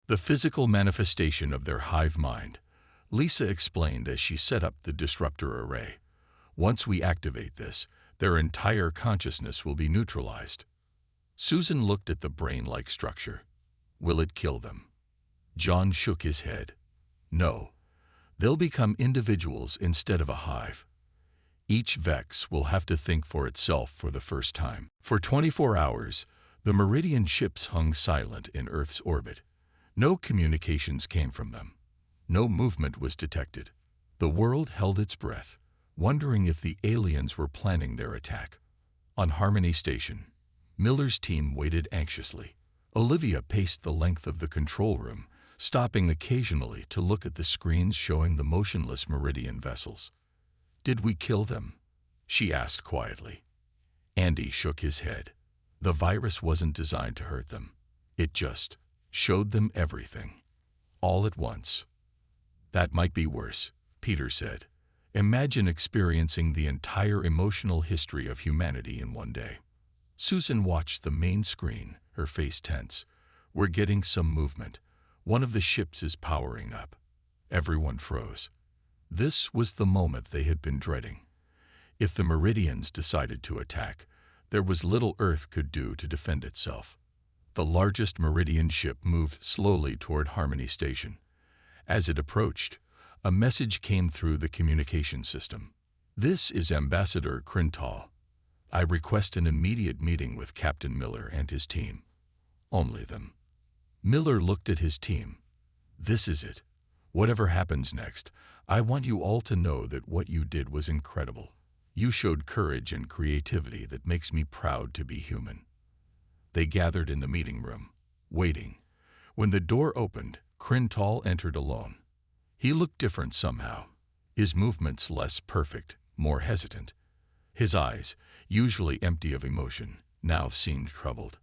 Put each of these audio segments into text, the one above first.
The physical manifestation of their hive mind, Lisa explained as she set up the disruptor array. Once we activate this, their entire consciousness will be neutralized. Susan looked at the brain-like structure. Will it kill them? John shook his head. No. They'll become individuals instead of a hive. Each Vex will have to think for itself for the first time. For 24 hours, the Meridian ships hung silent in Earth's orbit. No communications came from them. No movement was detected. The world held its breath, wondering if the aliens were planning their attack. On Harmony Station, Miller's team waited anxiously. Olivia paced the length of the control room, stopping occasionally to look at the screens showing the motionless Meridian vessels. "Did we kill them?" she asked quietly. Andy shook his head. The virus wasn't designed to hurt them. It just showed them everything, all at once. "That might be worse," Peter said. "Imagine experiencing the entire emotional history of humanity in one day." Susan watched the main screen, her face tense. "We're getting some movement. One of the ships is powering up." Everyone froze. This was the moment they had been dreading. If the Meridians decided to attack, there was little Earth could do to defend itself. The largest Meridian ship moved slowly toward Harmony Station. As it approached, a message came through the communication system. "This is Ambassador Crintal. I request an immediate meeting with Captain Miller and his team." Only them. Miller looked at his team. "This is it. Whatever happens next, I want you all to know that what you did was incredible. You showed courage and creativity that makes me proud to be human." They gathered in the meeting room, waiting. When the door opened, Crintal entered alone. He looked different somehow. His movements less perfect, more hesitant. His eyes, usually empty of emotion, now seemed troubled.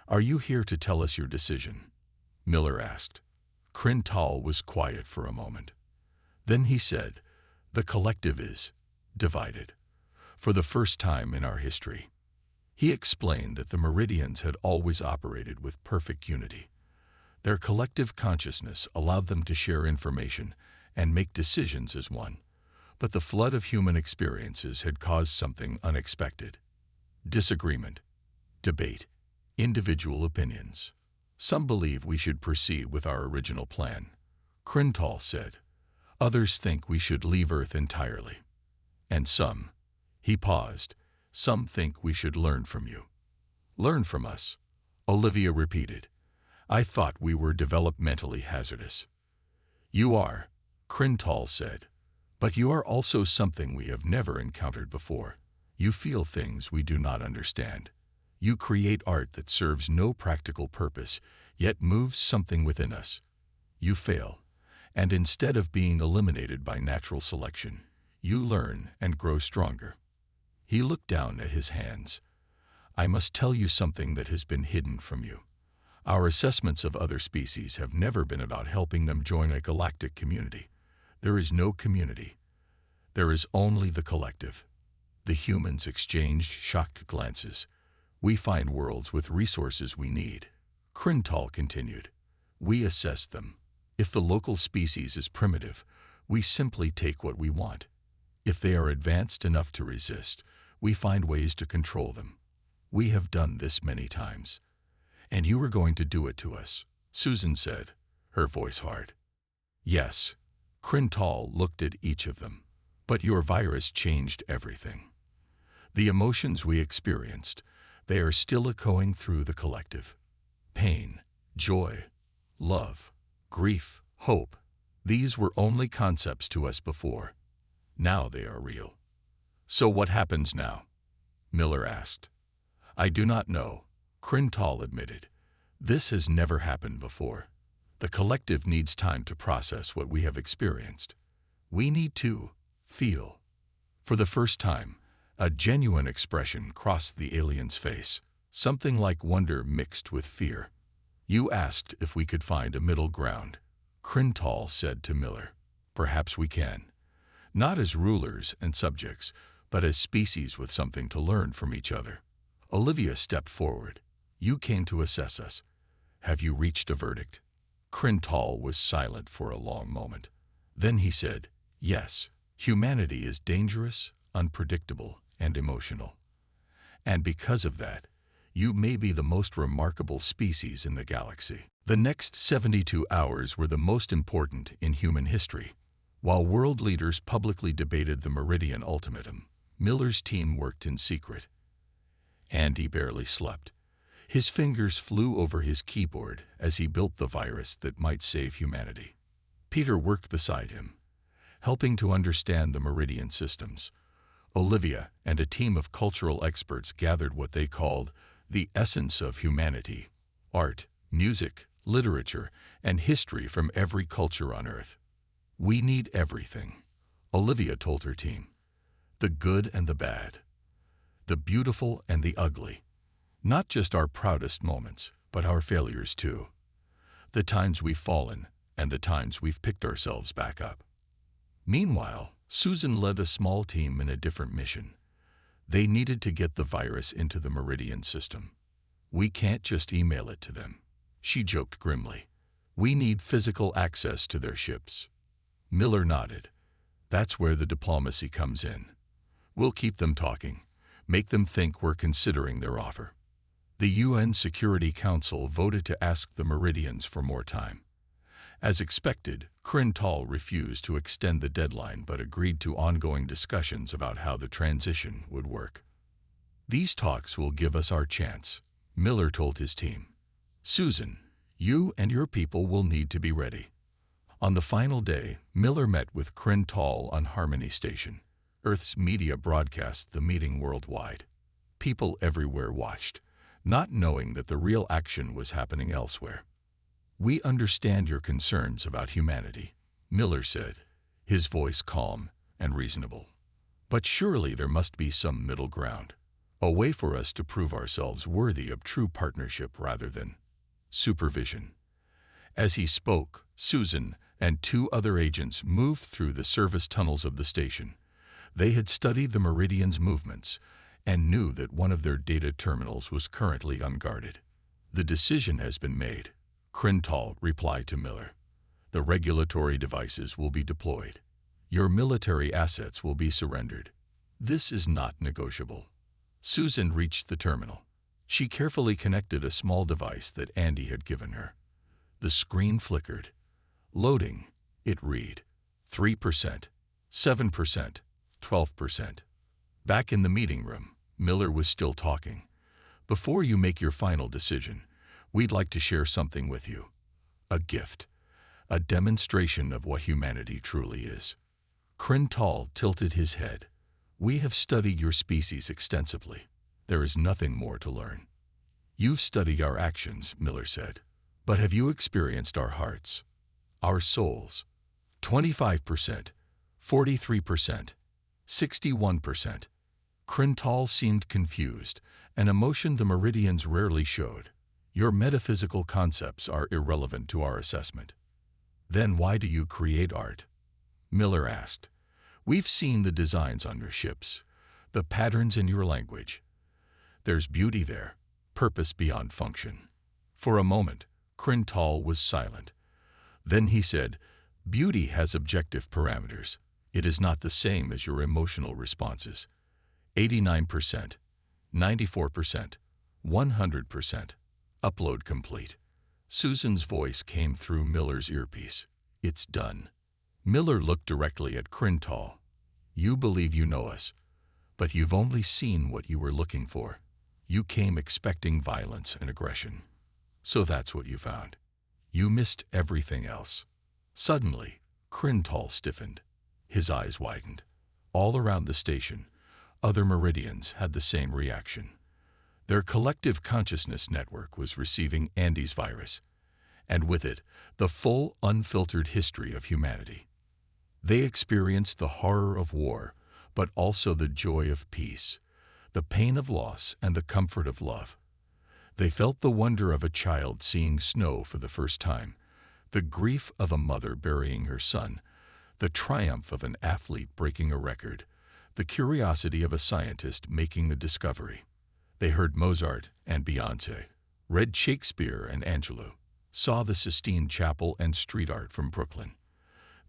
"Are you here to tell us your decision?" Miller asked. Crintal was quiet for a moment. Then he said, "The collective is divided. For the first time in our history." He explained that the Meridians had always operated with perfect unity. Their collective consciousness allowed them to share information and make decisions as one. But the flood of human experiences had caused something unexpected. Disagreement, debate, individual opinions. "Some believe we should proceed with our original plan," Crintal said. "Others think we should leave Earth entirely. And some," he paused, "some think we should learn from you." "Learn from us," Olivia repeated. "I thought we were developmentally hazardous." "You are," Crintal said. "But you are also something we have never encountered before. You feel things we do not understand. You create art that serves no practical purpose, yet moves something within us. You fail, and instead of being eliminated by natural selection, you learn and grow stronger." He looked down at his hands. "I must tell you something that has been hidden from you. Our assessments of other species have never been about helping them join a galactic community. There is no community. There is only the collective." The humans exchanged shocked glances. "We find worlds with resources we need," Crintal continued. "We assess them. If the local species is primitive, we simply take what we want. If they are advanced enough to resist, we find ways to control them. We have done this many times. And you are going to do it to us," Susan said, her voice hard. "Yes." Crintal looked at each of them. "But your virus changed everything. The emotions we experienced, they are still echoing through the collective. Pain, joy, love, grief, hope. These were only concepts to us before. Now they are real." "So what happens now?" Miller asked. "I do not know," Crintal admitted. "This has never happened before. The collective needs time to process what we have experienced. We need to feel." For the first time, a genuine expression crossed the alien's face, something like wonder mixed with fear. "You asked if we could find a middle ground," Crintal said to Miller. "Perhaps we can. Not as rulers and subjects, but as species with something to learn from each other." Olivia stepped forward. "You came to assess us. Have you reached a verdict?" Crintal was silent for a long moment. Then he said, "Yes, humanity is dangerous, unpredictable, and emotional. And because of that, you may be the most remarkable species in the galaxy." The next 72 hours were the most important in human history. While world leaders publicly debated the Meridian Ultimatum, Miller's team worked in secret. Andy barely slept. His fingers flew over his keyboard as he built the virus that might save humanity. Peter worked beside him, helping to understand the Meridian systems. Olivia and a team of cultural experts gathered what they called the essence of humanity: art, music, literature, and history from every culture on Earth. "We need everything," Olivia told her team. "The good and the bad, the beautiful and the ugly. Not just our proudest moments, but our failures too. The times we've fallen and the times we've picked ourselves back up." Meanwhile, Susan led a small team in a different mission. They needed to get the virus into the Meridian system. "We can't just email it to them," she joked grimly. "We need physical access to their ships." Miller nodded. "That's where the diplomacy comes in. We'll keep them talking, make them think we're considering their offer." The UN Security Council voted to ask the Meridians for more time. As expected, Crintal refused to extend the deadline but agreed to ongoing discussions about how the transition would work. "These talks will give us our chance," Miller told his team. "Susan, you and your people will need to be ready." On the final day, Miller met with Crintal on Harmony Station. Earth's media broadcast the meeting worldwide. People everywhere watched, not knowing that the real action was happening elsewhere. "We understand your concerns about humanity," Miller said, his voice calm and reasonable. "But surely there must be some middle ground, a way for us to prove ourselves worthy of true partnership rather than supervision." As he spoke, Susan and two other agents moved through the service tunnels of the station. They had studied the Meridian's movements and knew that one of their data terminals was currently unguarded. "The decision has been made," Crintal replied to Miller. "The regulatory devices will be deployed. Your military assets will be surrendered. This is not negotiable." Susan reached the terminal. She carefully connected a small device that Andy had given her. The screen flickered. Loading, it read. 3%, 7%, 12%. Back in the meeting room, Miller was still talking. "Before you make your final decision, we'd like to share something with you. A gift. A demonstration of what humanity truly is." Crintal tilted his head. "We have studied your species extensively. There is nothing more to learn." "You've studied our actions," Miller said. "But have you experienced our hearts? Our souls?" 25%, 43%, 61%. Crintal seemed confused, an emotion the Meridians rarely showed. "Your metaphysical concepts are irrelevant to our assessment." "Then why do you create art?" Miller asked. "We've seen the designs on your ships, the patterns in your language. There's beauty there, purpose beyond function." For a moment, Crintal was silent. Then he said, "Beauty has objective parameters. It is not the same as your emotional responses. 89%, 94%, 100%. Upload complete." Susan's voice came through Miller's earpiece. "It's done." Miller looked directly at Crintal. "You believe you know us, but you've only seen what you were looking for. You came expecting violence and aggression. So that's what you found. You missed everything else." Suddenly, Crintal stiffened. His eyes widened. All around the station, other Meridians had the same reaction. Their collective consciousness network was receiving Andy's virus, and with it, the full, unfiltered history of humanity. They experienced the horror of war, but also the joy of peace, the pain of loss, and the comfort of love. They felt the wonder of a child seeing snow for the first time, the grief of a mother burying her son, the triumph of an athlete breaking a record, the curiosity of a scientist making a discovery. They heard Mozart and Beyoncé, read Shakespeare and Angelou, saw the Sistine Chapel and street art from Brooklyn.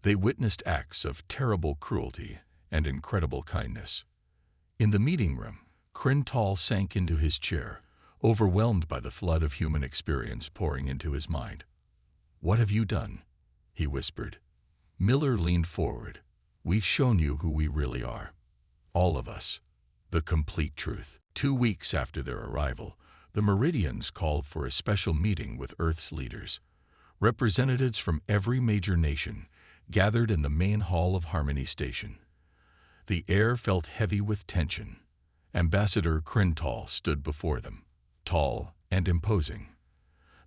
They witnessed acts of terrible cruelty and incredible kindness. In the meeting room, Crintal sank into his chair, overwhelmed by the flood of human experience pouring into his mind. "What have you done?" he whispered. Miller leaned forward. "We've shown you who we really are. All of us. The complete truth." 2 weeks after their arrival, the Meridians called for a special meeting with Earth's leaders. Representatives from every major nation gathered in the main hall of Harmony Station. The air felt heavy with tension. Ambassador Crintal stood before them, tall and imposing.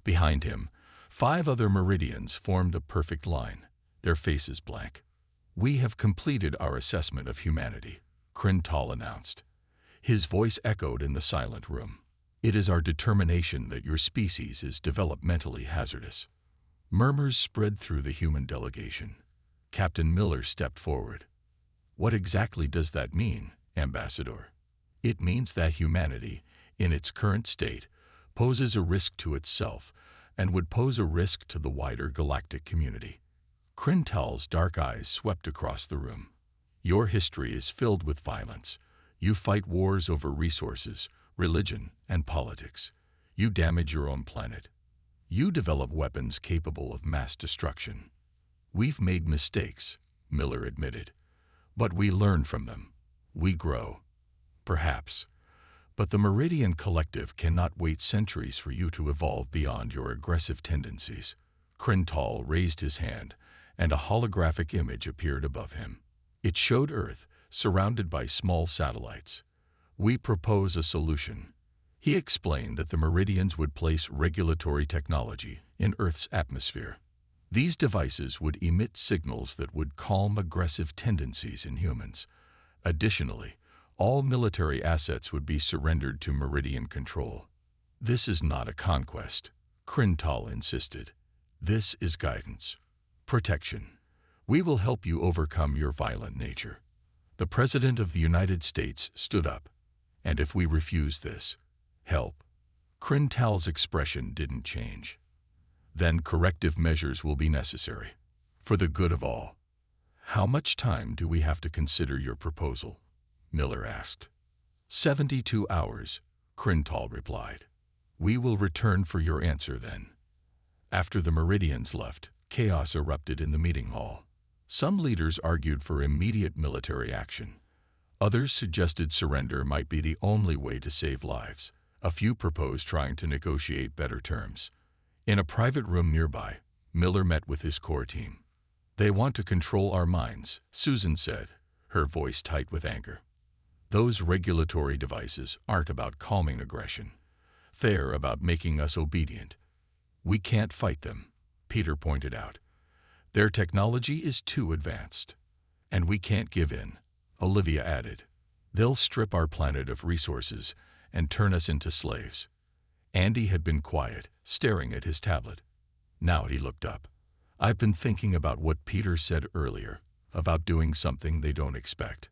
Behind him, 5 other Meridians formed a perfect line, their faces blank. "We have completed our assessment of humanity," Crintal announced. His voice echoed in the silent room. "It is our determination that your species is developmentally hazardous." Murmurs spread through the human delegation. Captain Miller stepped forward. "What exactly does that mean, Ambassador?" "It means that humanity, in its current state, poses a risk to itself and would pose a risk to the wider galactic community." Crintal's dark eyes swept across the room. "Your history is filled with violence. You fight wars over resources, religion, and politics. You damage your own planet. You develop weapons capable of mass destruction. We've made mistakes," Miller admitted. "But we learn from them. We grow. Perhaps. But the Meridian Collective cannot wait centuries for you to evolve beyond your aggressive tendencies." Crintal raised his hand, and a holographic image appeared above him. It showed Earth, surrounded by small satellites. "We propose a solution." He explained that the Meridians would place regulatory technology in Earth's atmosphere. These devices would emit signals that would calm aggressive tendencies in humans. Additionally, all military assets would be surrendered to Meridian control. "This is not a conquest," Crintal insisted. "This is guidance. Protection. We will help you overcome your violent nature." The President of the United States stood up. "And if we refuse this help?" Crintal's expression didn't change. "Then corrective measures will be necessary, for the good of all." "How much time do we have to consider your proposal?" Miller asked. 72 hours, Crintal replied. "We will return for your answer then." After the Meridians left, chaos erupted in the meeting hall. Some leaders argued for immediate military action. Others suggested surrender might be the only way to save lives. A few proposed trying to negotiate better terms. In a private room nearby, Miller met with his core team. "They want to control our minds," Susan said, her voice tight with anger. "Those regulatory devices aren't about calming aggression. They're about making us obedient." "We can't fight them," Peter pointed out. "Their technology is too advanced." "And we can't give in," Olivia added. "They'll strip our planet of resources and turn us into slaves." Andy had been quiet, staring at his tablet. Now he looked up. "I've been thinking about what Peter said earlier, about doing something they don't expect."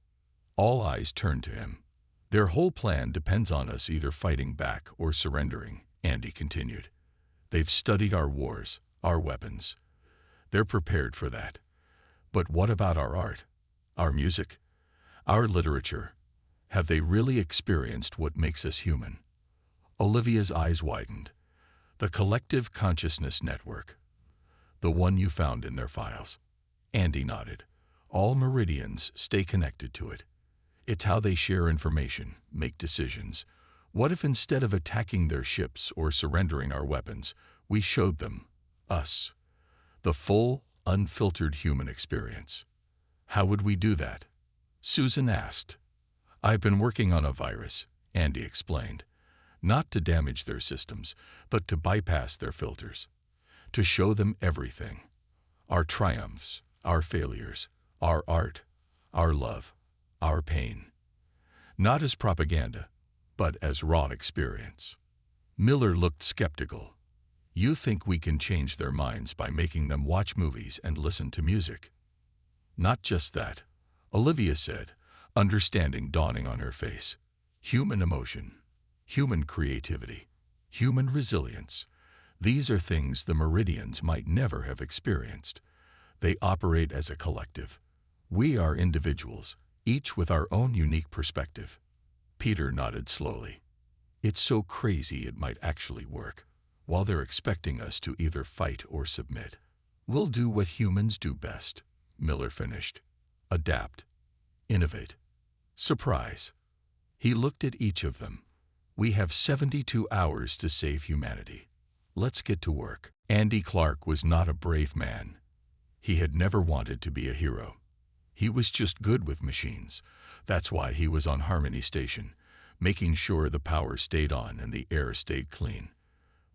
All eyes turned to him. "Their whole plan depends on us either fighting back or surrendering," Andy continued. "They've studied our wars, our weapons. They're prepared for that. But what about our art, our music, our literature? Have they really experienced what makes us human?" Olivia's eyes widened. "The collective consciousness network. The one you found in their files." Andy nodded. "All Meridians stay connected to it. It's how they share information, make decisions. What if instead of attacking their ships or surrendering our weapons, we showed them, us, the full, unfiltered human experience?" "How would we do that?" Susan asked. "I've been working on a virus," Andy explained. "Not to damage their systems, but to bypass their filters. To show them everything. Our triumphs, our failures, our art, our love, our pain. Not as propaganda, but as raw experience." Miller looked skeptical. "You think we can change their minds by making them watch movies and listen to music?" "Not just that," Olivia said, understanding dawning on her face. "Human emotion, human creativity, human resilience. These are things the Meridians might never have experienced. They operate as a collective. We are individuals, each with our own unique perspective. Peter nodded slowly. It's so crazy it might actually work. While they're expecting us to either fight or submit, we'll do what humans do best, Miller finished. Adapt. Innovate. Surprise. He looked at each of them. We have 72 hours to save humanity. Let's get to work. Andy Clark was not a brave man. He had never wanted to be a hero. He was just good with machines. That's why he was on Harmony Station, making sure the power stayed on and the air stayed clean.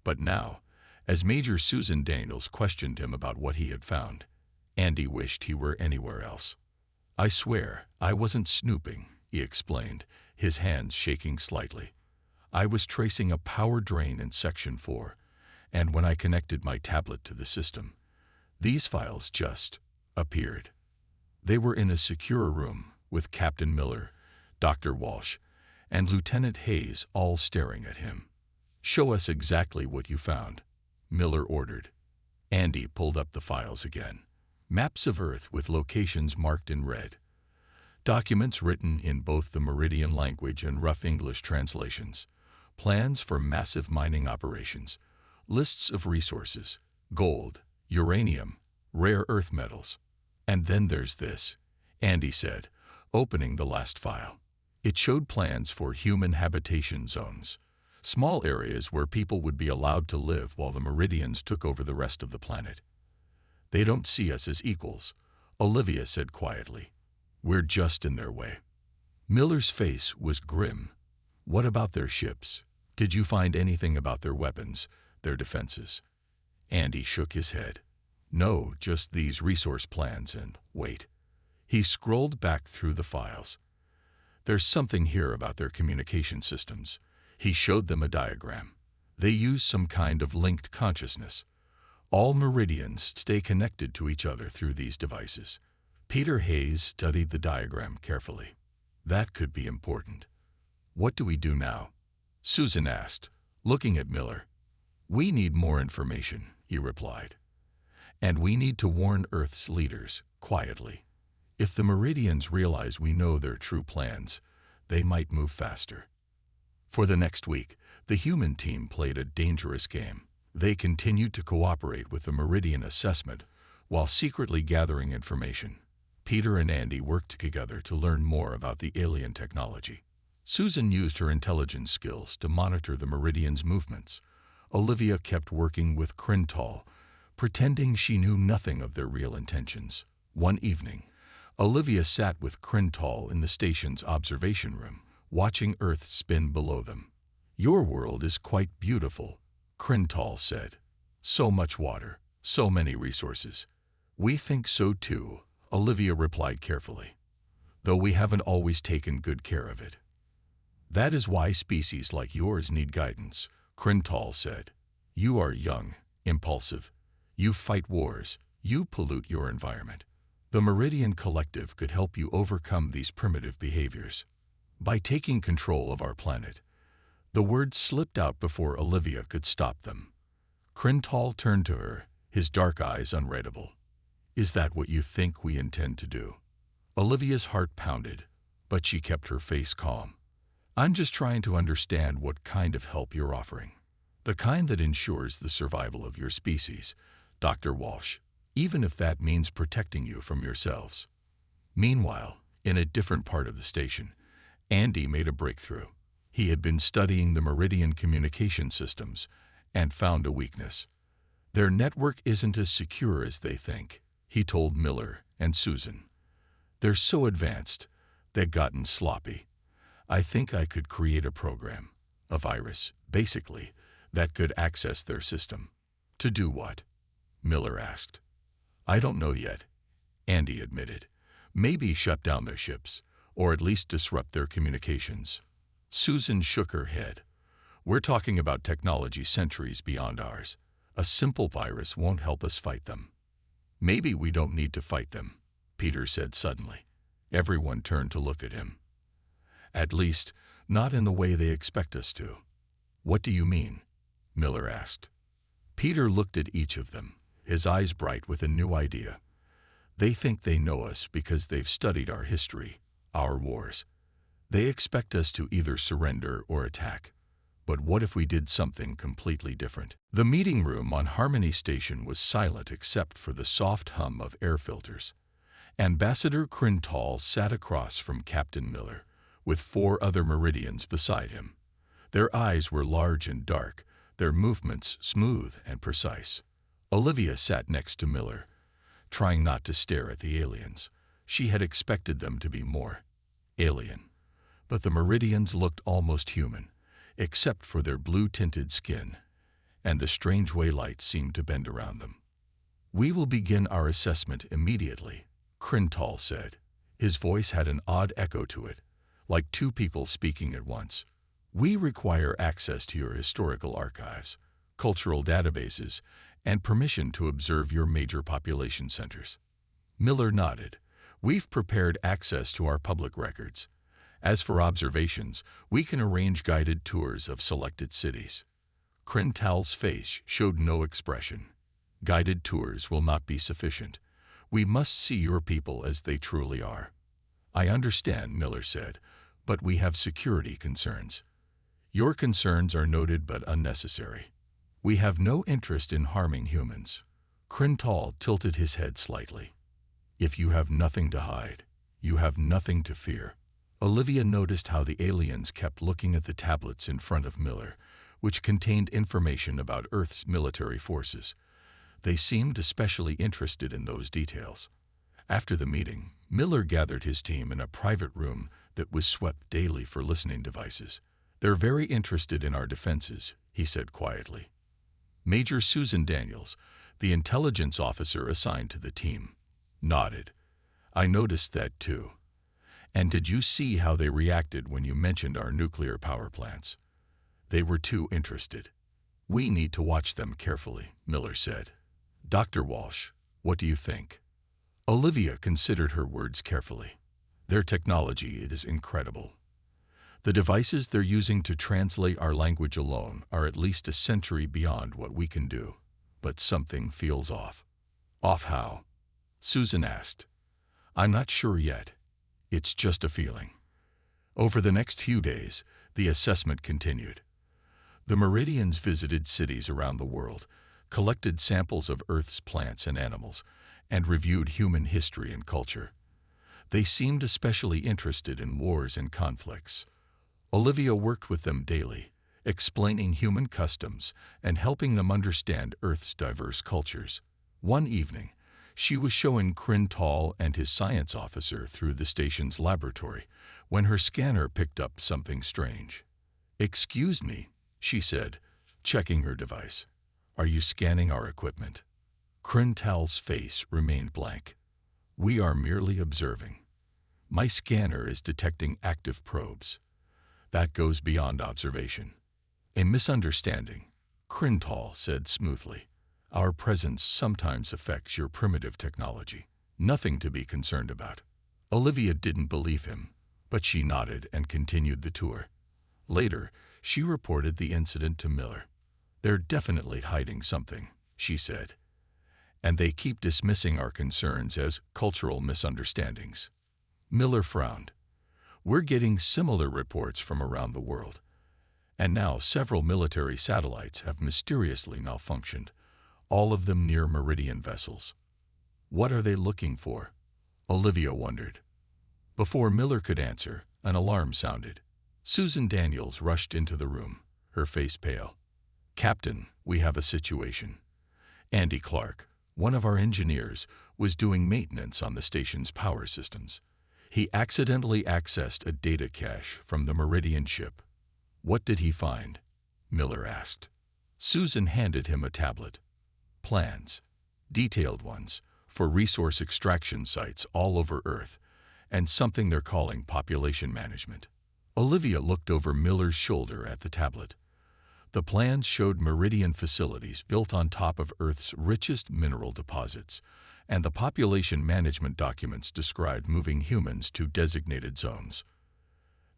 But now, as Major Susan Daniels questioned him about what he had found, Andy wished he were anywhere else. I swear, I wasn't snooping, he explained, his hands shaking slightly. I was tracing a power drain in Section 4, and when I connected my tablet to the system, these files just appeared. They were in a secure room with Captain Miller, Dr. Walsh, and Lieutenant Hayes all staring at him. Show us exactly what you found, Miller ordered. Andy pulled up the files again. Maps of Earth with locations marked in red. Documents written in both the Meridian language and rough English translations. Plans for massive mining operations. Lists of resources. Gold, uranium, rare earth metals. And then there's this, Andy said, opening the last file. It showed plans for human habitation zones. Small areas where people would be allowed to live while the Meridians took over the rest of the planet. They don't see us as equals, Olivia said quietly. We're just in their way. Miller's face was grim. What about their ships? Did you find anything about their weapons, their defenses? Andy shook his head. No, just these resource plans and wait. He scrolled back through the files. There's something here about their communication systems. He showed them a diagram. They use some kind of linked consciousness. All Meridians stay connected to each other through these devices. Peter Hayes studied the diagram carefully. That could be important. What do we do now? Susan asked, looking at Miller. We need more information, he replied. And we need to warn Earth's leaders, quietly. If the Meridians realize we know their true plans, they might move faster. For the next week, the human team played a dangerous game. They continued to cooperate with the Meridian assessment while secretly gathering information. Peter and Andy worked together to learn more about the alien technology. Susan used her intelligence skills to monitor the Meridians' movements. Olivia kept working with Crintal, pretending she knew nothing of their real intentions. One evening, Olivia sat with Crintal in the station's observation room, watching Earth spin below them. Your world is quite beautiful, Crintal said. So much water, so many resources. We think so too, Olivia replied carefully, though we haven't always taken good care of it. That is why species like yours need guidance, Crintal said. You are young, impulsive. You fight wars. You pollute your environment. The Meridian Collective could help you overcome these primitive behaviors. By taking control of our planet. The words slipped out before Olivia could stop them. Crintal turned to her, his dark eyes unreadable. Is that what you think we intend to do? Olivia's heart pounded, but she kept her face calm. I'm just trying to understand what kind of help you're offering. The kind that ensures the survival of your species, Dr. Walsh, even if that means protecting you from yourselves. Meanwhile, in a different part of the station, Andy made a breakthrough. He had been studying the Meridian communication systems and found a weakness. Their network isn't as secure as they think, he told Miller and Susan. They're so advanced, they've gotten sloppy. I think I could create a program, a virus, basically, that could access their system. To do what? Miller asked. I don't know yet, Andy admitted. Maybe shut down their ships, or at least disrupt their communications. Susan shook her head. We're talking about technology centuries beyond ours. A simple virus won't help us fight them. Maybe we don't need to fight them, Peter said suddenly. Everyone turned to look at him. At least, not in the way they expect us to. What do you mean? Miller asked. Peter looked at each of them, his eyes bright with a new idea. They think they know us because they've studied our history, our wars. They expect us to either surrender or attack. But what if we did something completely different? The meeting room on Harmony Station was silent except for the soft hum of air filters. Ambassador Crintal sat across from Captain Miller, with 4 other Meridians beside him. Their eyes were large and dark, their movements smooth and precise. Olivia sat next to Miller, trying not to stare at the aliens. She had expected them to be more alien. But the Meridians looked almost human, except for their blue-tinted skin, and the strange way light seemed to bend around them. "We will begin our assessment immediately," Crintal said. His voice had an odd echo to it, like 2 people speaking at once. "We require access to your historical archives, cultural databases, and permission to observe your major population centers." Miller nodded. "We've prepared access to our public records. As for observations, we can arrange guided tours of selected cities." Crintal's face showed no expression. "Guided tours will not be sufficient. We must see your people as they truly are." "I understand," Miller said, "but we have security concerns." "Your concerns are noted but unnecessary. We have no interest in harming humans." Crintal tilted his head slightly. "If you have nothing to hide, you have nothing to fear." Olivia noticed how the aliens kept looking at the tablets in front of Miller, which contained information about Earth's military forces. They seemed especially interested in those details. After the meeting, Miller gathered his team in a private room that was swept daily for listening devices. "They're very interested in our defenses," he said quietly. Major Susan Daniels, the intelligence officer assigned to the team, nodded. "I noticed that too. And did you see how they reacted when you mentioned our nuclear power plants? They were too interested." "We need to watch them carefully," Miller said. "Dr. Walsh, what do you think?" Olivia considered her words carefully. "Their technology is incredible. The devices they're using to translate our language alone are at least a century beyond what we can do. But something feels off." "Off how?" Susan asked. "I'm not sure yet. It's just a feeling." Over the next few days, the assessment continued. The Meridians visited cities around the world, collected samples of Earth's plants and animals, and reviewed human history and culture. They seemed especially interested in wars and conflicts. Olivia worked with them daily, explaining human customs and helping them understand Earth's diverse cultures. One evening, she was showing Crintal and his science officer through the station's laboratory when her scanner picked up something strange. "Excuse me," she said, checking her device. "Are you scanning our equipment?" Crintal's face remained blank. "We are merely observing. My scanner is detecting active probes. That goes beyond observation." "A misunderstanding," Crintal said smoothly. "Our presence sometimes affects your primitive technology. Nothing to be concerned about." Olivia didn't believe him, but she nodded and continued the tour. Later, she reported the incident to Miller. "They're definitely hiding something," she said. "And they keep dismissing our concerns as cultural misunderstandings." Miller frowned. "We're getting similar reports from around the world. And now several military satellites have mysteriously malfunctioned, all of them near Meridian vessels. What are they looking for?" Olivia wondered. Before Miller could answer, an alarm sounded. Susan Daniels rushed into the room, her face pale. "Captain, we have a situation. Andy Clark, one of our engineers, was doing maintenance on the station's power systems. He accidentally accessed a data cache from the Meridian ship." "What did he find?" Miller asked. Susan handed him a tablet. "Plans, detailed ones, for resource extraction sites all over Earth, and something they're calling population management." Olivia looked over Miller's shoulder at the tablet. The plans showed Meridian facilities built on top of Earth's richest mineral deposits, and the population management documents described moving humans to designated zones.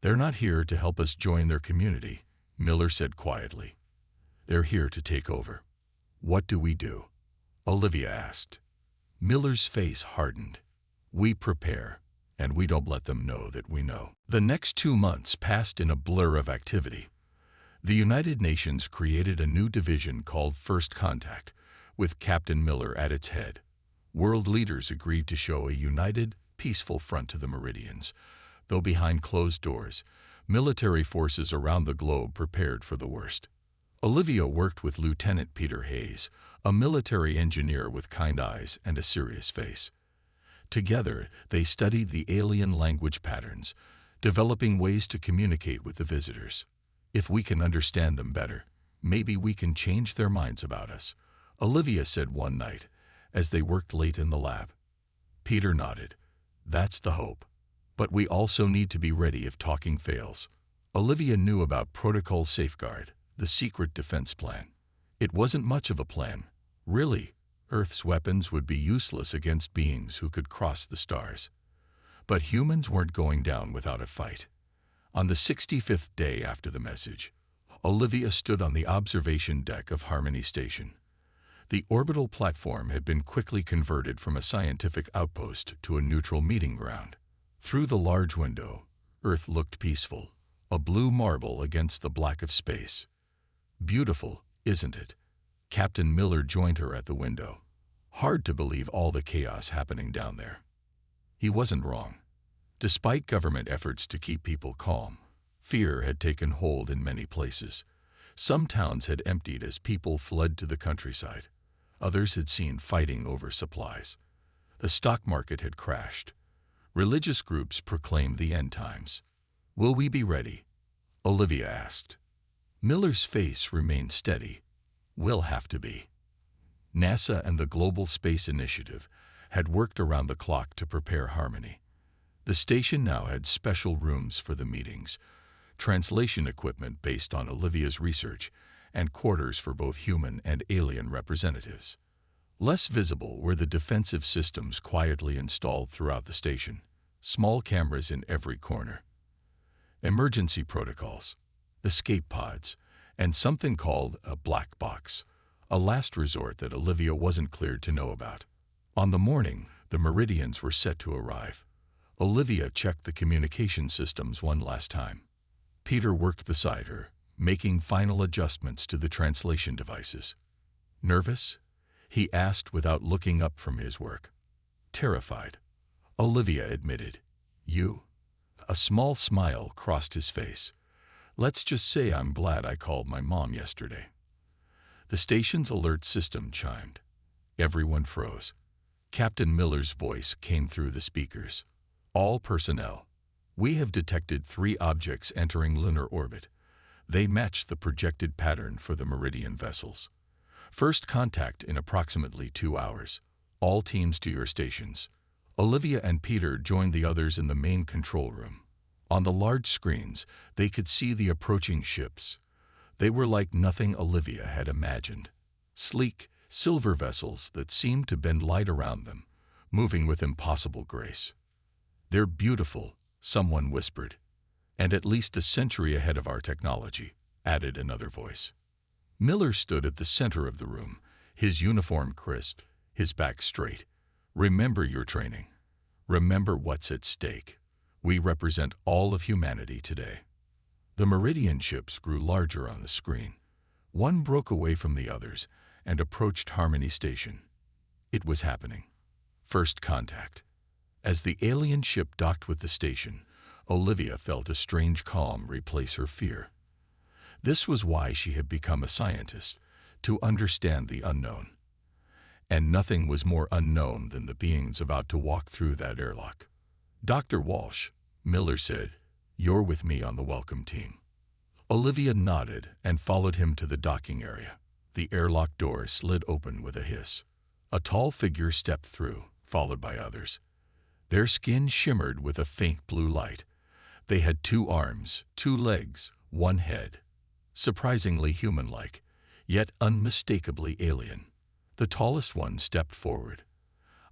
"They're not here to help us join their community," Miller said quietly. "They're here to take over." "What do we do?" Olivia asked. Miller's face hardened. "We prepare, and we don't let them know that we know." The next 2 months passed in a blur of activity. The United Nations created a new division called First Contact, with Captain Miller at its head. World leaders agreed to show a united, peaceful front to the Meridians, though behind closed doors, military forces around the globe prepared for the worst. Olivia worked with Lieutenant Peter Hayes, a military engineer with kind eyes and a serious face. Together, they studied the alien language patterns, developing ways to communicate with the visitors. "If we can understand them better, maybe we can change their minds about us," Olivia said one night, as they worked late in the lab. Peter nodded. "That's the hope. But we also need to be ready if talking fails." Olivia knew about Protocol Safeguard, the secret defense plan. It wasn't much of a plan, really. Earth's weapons would be useless against beings who could cross the stars. But humans weren't going down without a fight. On the 65th day after the message, Olivia stood on the observation deck of Harmony Station. The orbital platform had been quickly converted from a scientific outpost to a neutral meeting ground. Through the large window, Earth looked peaceful, a blue marble against the black of space. "Beautiful, isn't it?" Captain Miller joined her at the window. Hard to believe all the chaos happening down there. He wasn't wrong. Despite government efforts to keep people calm, fear had taken hold in many places. Some towns had emptied as people fled to the countryside. Others had seen fighting over supplies. The stock market had crashed. Religious groups proclaimed the end times. "Will we be ready?" Olivia asked. Miller's face remained steady. "We'll have to be." NASA and the Global Space Initiative had worked around the clock to prepare Harmony. The station now had special rooms for the meetings, translation equipment based on Olivia's research, and quarters for both human and alien representatives. Less visible were the defensive systems quietly installed throughout the station, small cameras in every corner. Emergency protocols, escape pods, and something called a black box, a last resort that Olivia wasn't cleared to know about. On the morning, the Meridians were set to arrive. Olivia checked the communication systems one last time. Peter worked beside her, making final adjustments to the translation devices. "Nervous?" he asked without looking up from his work. "Terrified," Olivia admitted. "You?" A small smile crossed his face. "Let's just say I'm glad I called my mom yesterday." The station's alert system chimed. Everyone froze. Captain Miller's voice came through the speakers. "All personnel, we have detected 3 objects entering lunar orbit. They match the projected pattern for the Meridian vessels. First contact in approximately 2 hours. All teams to your stations." Olivia and Peter joined the others in the main control room. On the large screens, they could see the approaching ships. They were like nothing Olivia had imagined. Sleek, silver vessels that seemed to bend light around them, moving with impossible grace. "They're beautiful," someone whispered. "And at least a century ahead of our technology," added another voice. Miller stood at the center of the room, his uniform crisp, his back straight. "Remember your training. Remember what's at stake. We represent all of humanity today." The Meridian ships grew larger on the screen. One broke away from the others and approached Harmony Station. It was happening. First contact. As the alien ship docked with the station, Olivia felt a strange calm replace her fear. This was why she had become a scientist, to understand the unknown. And nothing was more unknown than the beings about to walk through that airlock. "Dr. Walsh," Miller said, "you're with me on the welcome team." Olivia nodded and followed him to the docking area. The airlock door slid open with a hiss. A tall figure stepped through, followed by others. Their skin shimmered with a faint blue light. They had 2 arms, 2 legs, 1 head. Surprisingly human-like, yet unmistakably alien. The tallest one stepped forward.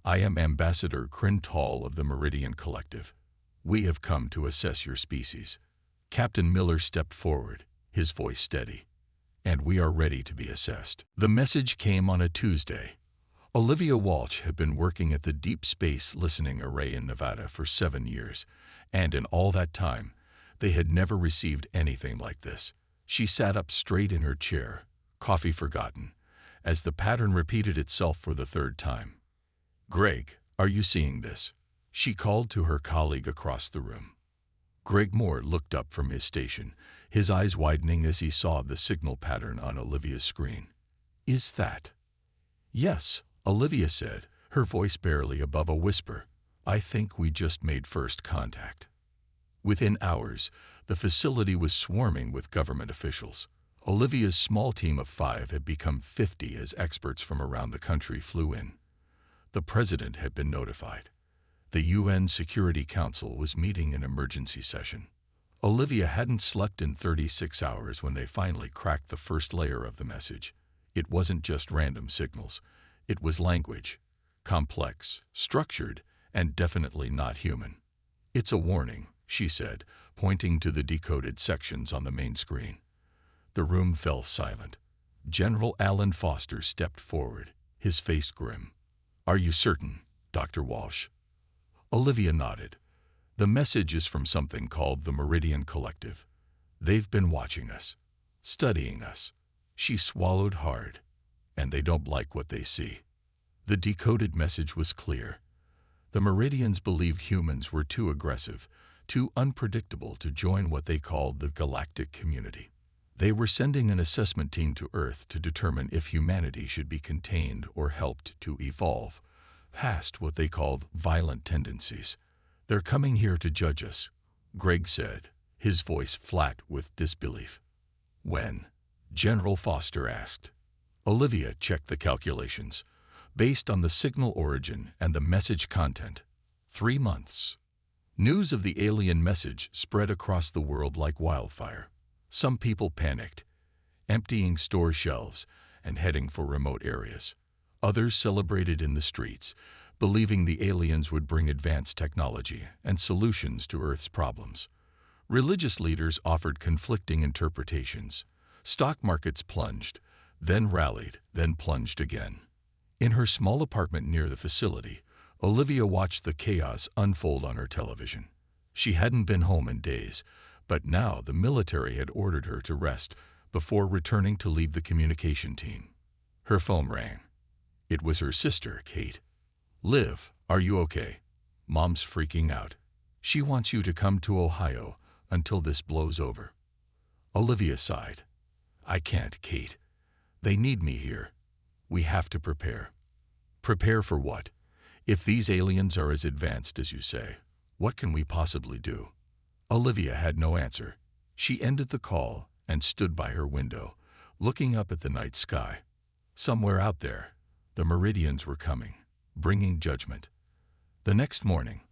"I am Ambassador Kryn Tall of the Meridian Collective. We have come to assess your species." Captain Miller stepped forward, his voice steady. and we are ready to be assessed. The message came on a Tuesday. Olivia Walsh had been working at the Deep Space Listening Array in Nevada for 7 years, and in all that time, they had never received anything like this. She sat up straight in her chair, coffee forgotten, as the pattern repeated itself for the third time. "Greg, are you seeing this?" she called to her colleague across the room. Greg Moore looked up from his station, his eyes widening as he saw the signal pattern on Olivia's screen. "Is that?" "Yes," Olivia said, her voice barely above a whisper. "I think we just made first contact." Within hours, the facility was swarming with government officials. Olivia's small team of 5 had become 50 as experts from around the country flew in. The president had been notified. The UN Security Council was meeting an emergency session. Olivia hadn't slept in 36 hours when they finally cracked the first layer of the message. It wasn't just random signals. It was language, complex, structured, and definitely not human. "It's a warning," she said, pointing to the decoded sections on the main screen. The room fell silent. General Alan Foster stepped forward, his face grim. "Are you certain, Dr. Walsh?" Olivia nodded. "The message is from something called the Meridian Collective. They've been watching us, studying us." She swallowed hard. "And they don't like what they see." The decoded message was clear. The Meridians believed humans were too aggressive, too unpredictable to join what they called the Galactic community. They were sending an assessment team to Earth to determine if humanity should be contained or helped to evolve past what they called violent tendencies. "They're coming here to judge us," Greg said, his voice flat with disbelief. "When?" General Foster asked. Olivia checked the calculations. Based on the signal origin and the message content, 3 months. News of the alien message spread across the world like wildfire. Some people panicked, emptying store shelves and heading for remote areas. Others celebrated in the streets, believing the aliens would bring advanced technology and solutions to Earth's problems. Religious leaders offered conflicting interpretations. Stock markets plunged, then rallied, then plunged again. In her small apartment near the facility, Olivia watched the chaos unfold on her television. She hadn't been home in days, but now the military had ordered her to rest before returning to lead the communication team. Her phone rang. It was her sister, Kate. "Liv, are you okay? Mom's freaking out. She wants you to come to Ohio until this blows over." Olivia sighed. "I can't, Kate. They need me here. We have to prepare." "Prepare for what? If these aliens are as advanced as you say, what can we possibly do?" Olivia had no answer. She ended the call and stood by her window, looking up at the night sky. Somewhere out there, the Meridians were coming, bringing judgment. The next morning,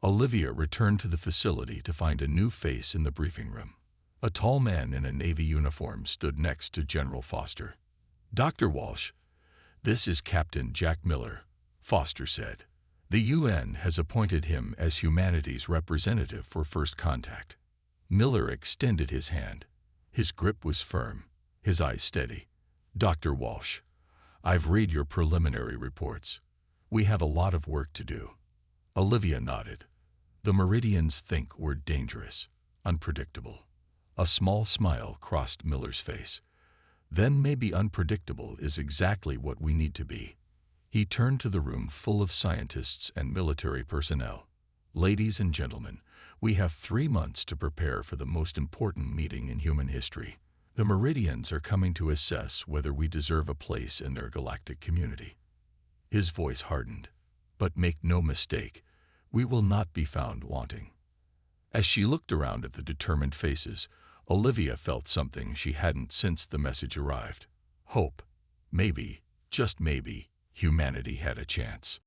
Olivia returned to the facility to find a new face in the briefing room. A tall man in a Navy uniform stood next to General Foster. "Dr. Walsh, this is Captain Jack Miller," Foster said. "The UN has appointed him as humanity's representative for first contact." Miller extended his hand. His grip was firm, his eyes steady. "Dr. Walsh, I've read your preliminary reports. We have a lot of work to do." Olivia nodded. The Meridians think we're dangerous, unpredictable. A small smile crossed Miller's face. "Then maybe unpredictable is exactly what we need to be." He turned to the room full of scientists and military personnel. "Ladies and gentlemen, we have 3 months to prepare for the most important meeting in human history. The Meridians are coming to assess whether we deserve a place in their galactic community." His voice hardened. "But make no mistake, we will not be found wanting." As she looked around at the determined faces, Olivia felt something she hadn't since the message arrived. Hope. Maybe, just maybe, humanity had a chance.